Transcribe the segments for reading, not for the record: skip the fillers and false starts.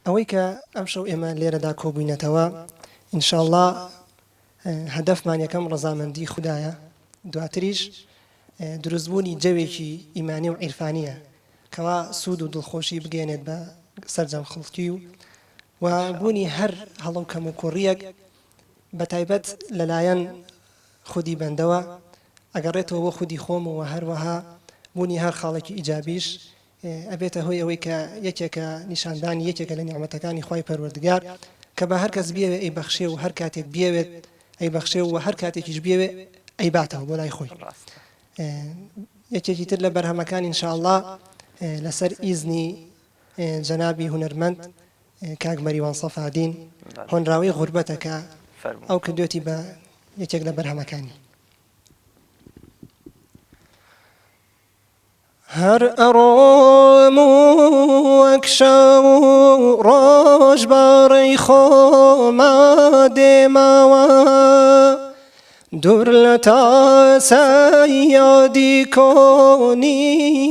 ئەوەی کە ئەم شەو ئێمە لێرەدا کۆبووینەتەوە ئینشاءالله هەدەفمان یەکەم ڕەزامەندی خودایە، دواتریش دروستبوونی جەوێکی ئیمانی و عیرفانیە کەوا سوود و دڵخۆشی بگەێنێت بە سەرجەم خەڵکی و بوونی هەر هەڵە و کەم و کوڕیەک بە تایبەت لەلایەن خودی بەندەوە ئەگەڕێتەوە بۆ خودی خۆم و هەروەها بوونی هەر خاڵێکی ئیجابیش ئەبێتە هۆی ئەوەی کە یەکێکە نیشاندانی یەکێکە لە نیعمەتەکانی خوای پەروەردگار کە بە هەر کەس بێوێ ئەی بەخشێ و هەر کاتێک بێوێت ئەی بەخشێ و هەر کاتێکیش بێوێ ئەی باتەوە بۆ لای خۆی. یەکێکی تر لە بەرهەمەکان ئینشاءالله لەسەر ئیزنی جەنابی هونەرمەند کاک مەریوان سەفادین هۆنراوی غوربەتەکە ئەو کردوێتی بە یەکێک لە بەرهەمەکانی. هەر ئەڕۆم وەک شەو ڕۆژ بەڕێی خۆما دێمەوە دوور لە تاسەی یادی کۆنی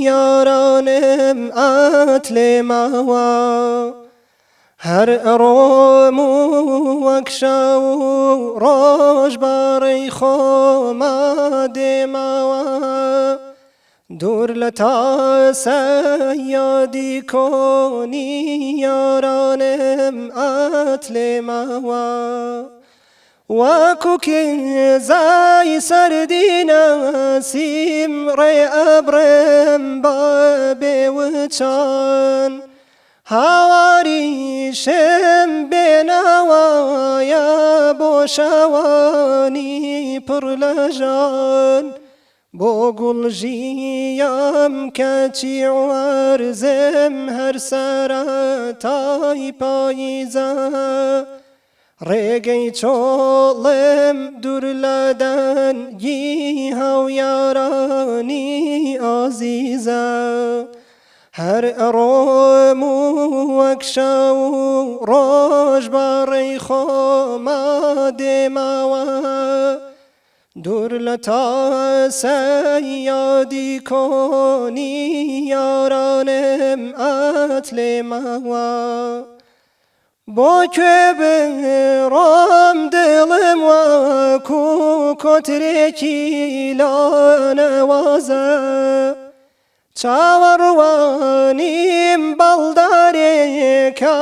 یارانم ئەتلێمەوە هەر ئەڕۆم وەک شەو ڕۆژ بەڕێی خۆما دێمەوە دوور لە تاسەی یادی کۆنی یارانم ئەتلێمەوە وەکو کێزای سەردی نەسیم ڕێ ئەبڕێم بە بێوچان هاواریشم بێنەوەیە بۆ شەوانی پڕ لە ژان بۆ گوڵژیم کەچی وەرزم هەر سەرەتای پاییزە ڕێگەی چۆڵم دوور لە دەنگی هەویارانی ئازیزە هەر ئەڕۆم وەک شەو ڕۆژ بەڕێی خۆما دێمەوە دوور لە تاسەی یادی کۆنی یارانم ئەتلێمەوە بۆ کوێ بڕۆم دڵم وەکو کۆترێکی لانەوازە چاوەڕوانیم بەڵدارێکە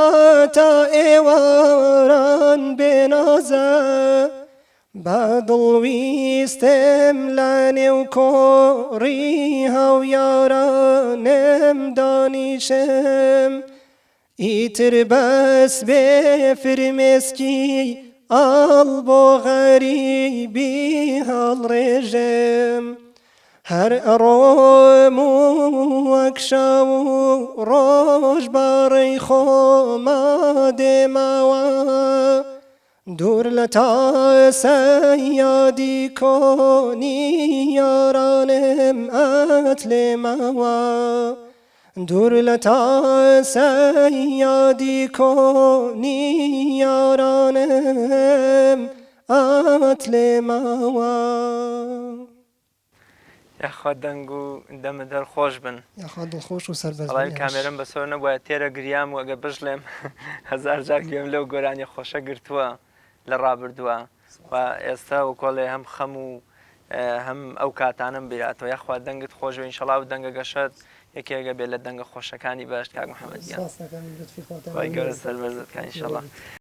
تا ئێواران بێنازە بە دڵویستم لە نێو کۆڕی هەویارانم دانیشم ئیتر بەس بێ فرمێسکی ئاڵ بۆ غەریبی هەڵڕێژم هەر ئەڕۆم وەک شەو ڕۆژ بەڕێی خۆما دێمەوە دوور لە تاسەی یادی کۆنی یارانم ئەتلێمەوە دوور لە تاسەی یادی کۆنی یارانم ئەتلێمەوە. یاخوا دەنگ و دەمە دڵخۆش بن یاخوا دڵخۆش و سەربەز کامێرەم بەسەر نەبووە تێرە گریام و ئەگە بژڵێم هەزار جار گوێم لەو گۆرانی خۆشە گرتووە لە ڕابردووە و ئێستا و کۆڵێ هەم خەم و هەم ئەو کاتانم بیراتەوە یاخوا دەنگت خۆش و ئینشەڵا و دەنگە گەشت یەکێکە بێت لە دەنگە خۆشەکانی باش کاک محەممەد گیان وای گەورە سەربەرزت کە ئینشەڵا.